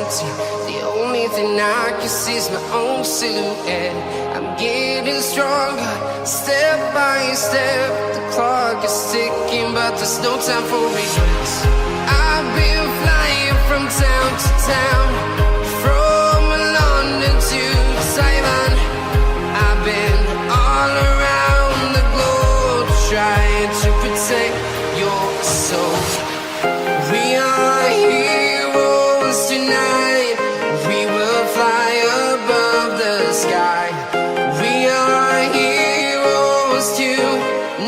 empty. The only thing I can see is my own silhouette. I'm getting stronger, step by step. The clock is ticking, but there's no time for regrets. I've been flying from town to town, from London to Taiwan. I've been all around the globe, trying to protect your soul. We are heroes tonight. We will fly above the sky. We are heroes tonight.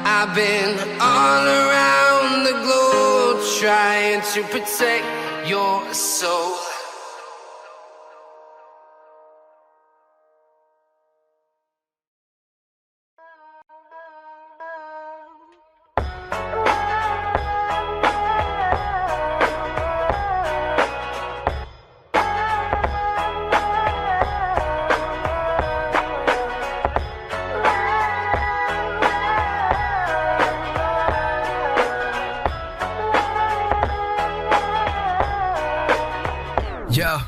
I've been all around the globe, trying to protect your soul. Yo,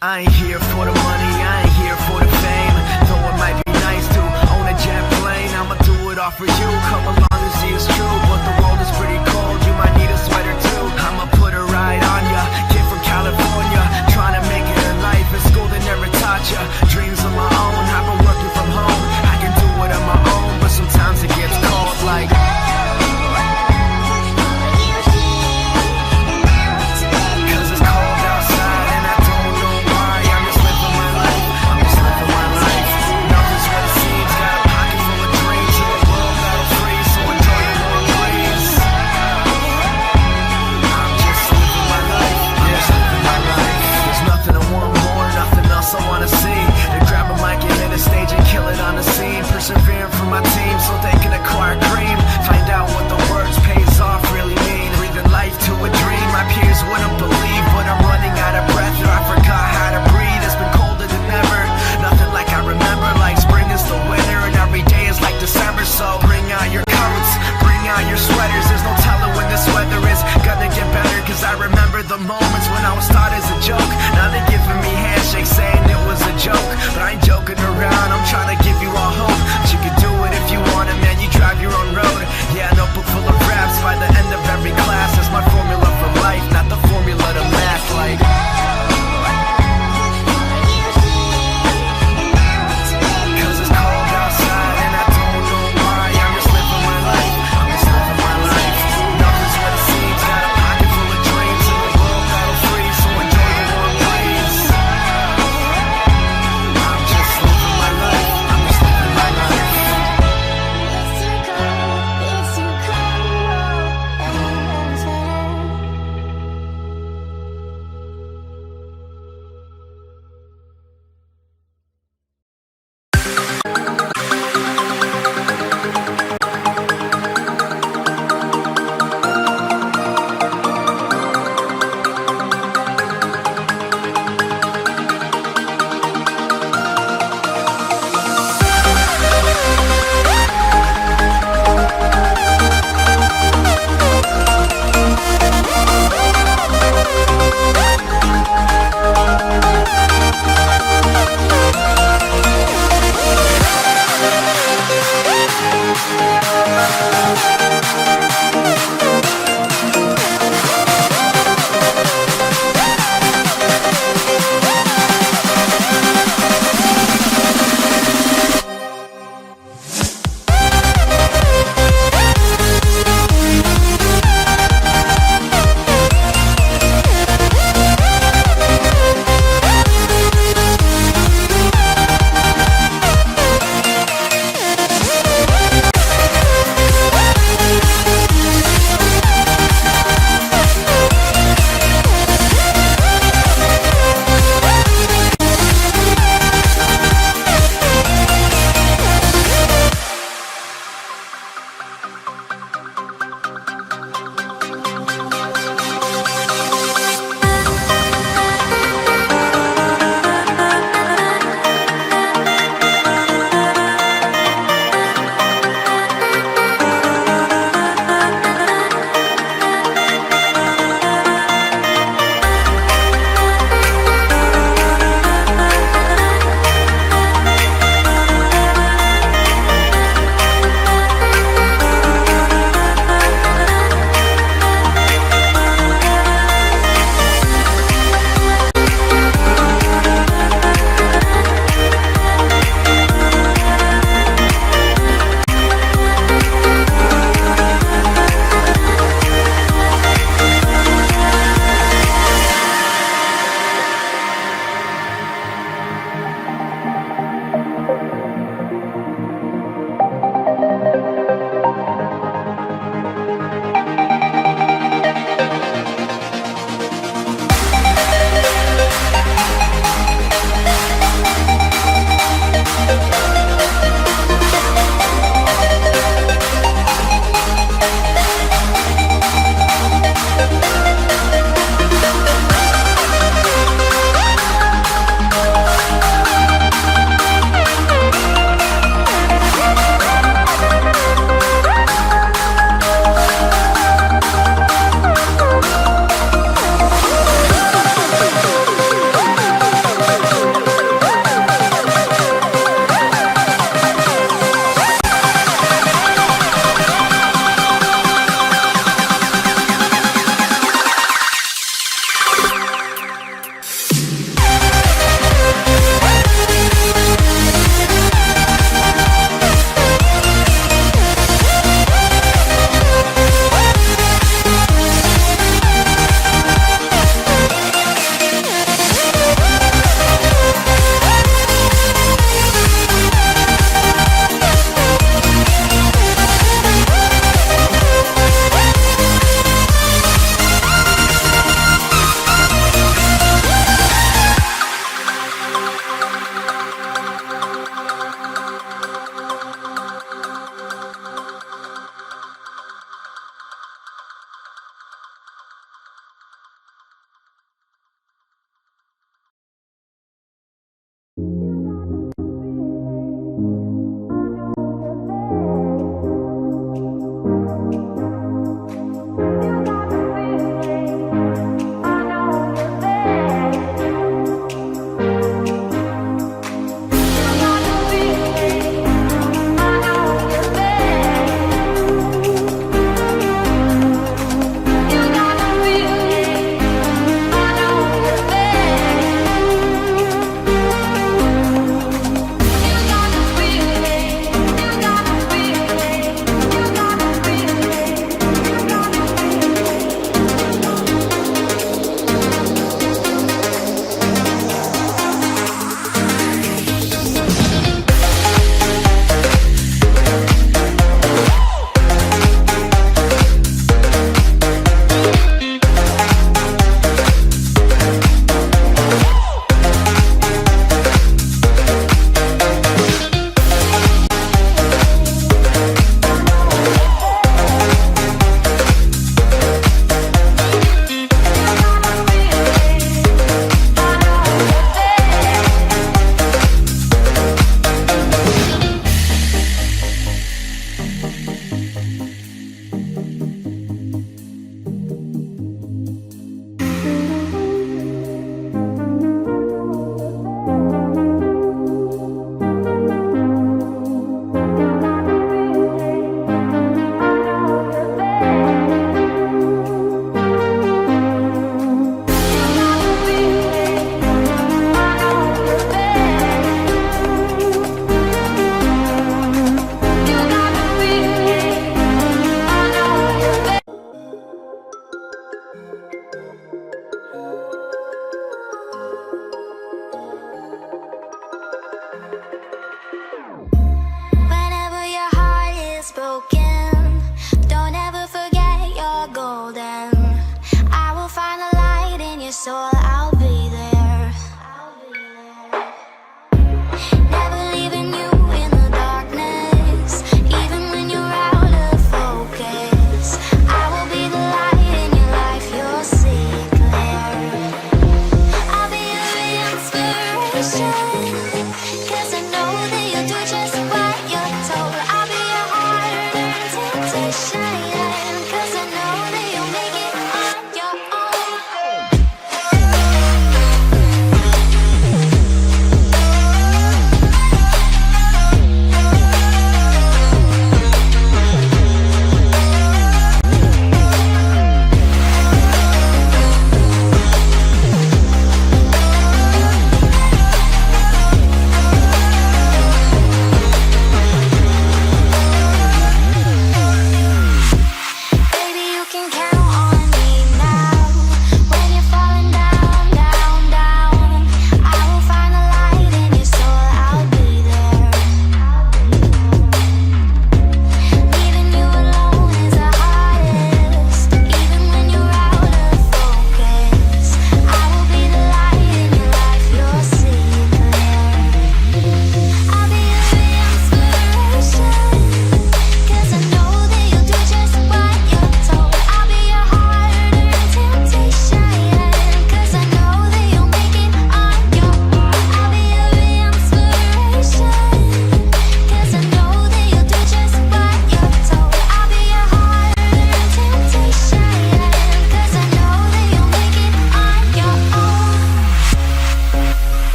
I ain't here for the money, I ain't here for the fame. Though it might be nice to own a jet plane, I'ma do it all for you. Come along and see it's true, but the world is pretty cold. You might need a sweater too. I'ma put a ride on ya. Kid from California, trying to make it in life. In school they never taught ya. Dreams of my own, I've been working from home. I can do it on my own, but sometimes it gets cold like. So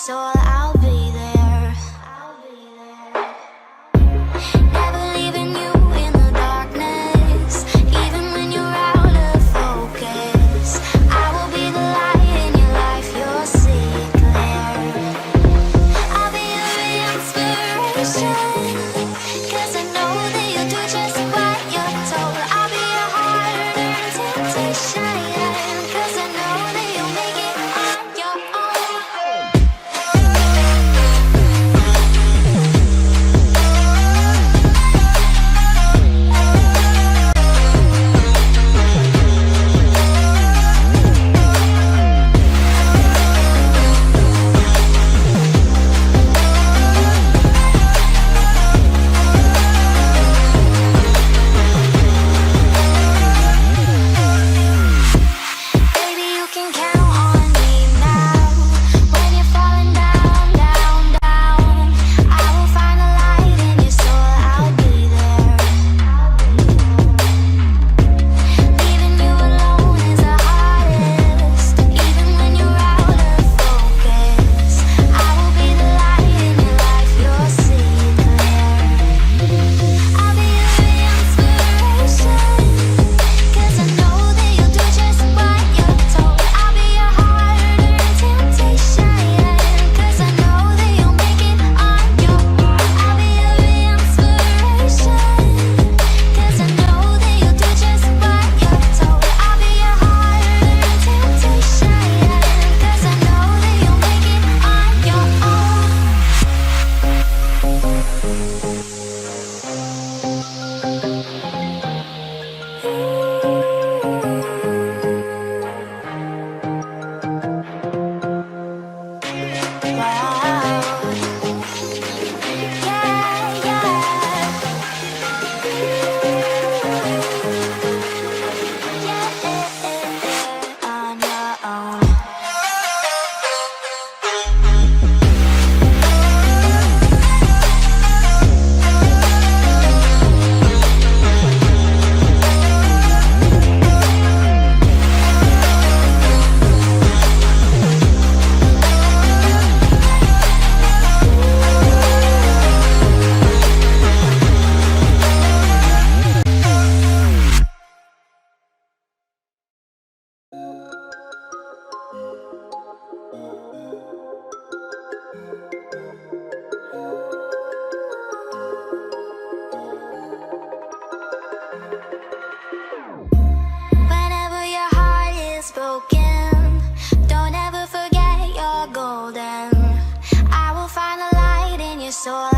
soul, I'll be there. Never leaving you in the darkness, even when you're out of focus. I will be the light in your life, you'll see it clear. I'll be your inspiration, 'cause I know that you'll do just what you're told. I'll be your hard-earned temptation, 'cause I know that you'll make it on your own. Baby, you can count on me now. When you're falling down, down, down, I will find the light in your soul, I'll be there. Leaving you alone is the hardest, even when you're out of focus. I will be the light in your life, you'll see it clear. I'll be your inspiration, 'cause I know that you'll do just what you're told. I'll be your hard-earned temptation, 'cause I know that you'll make it on your own. I'll be your inspiration, 'cause I know that you'll do just what you're told. I'll be your hard-earned temptation, 'cause I know that you'll make it on your own. Wow. Yeah, yeah. On your own. Whenever your heart is broken, don't ever forget you're golden. I will find the light in your soul,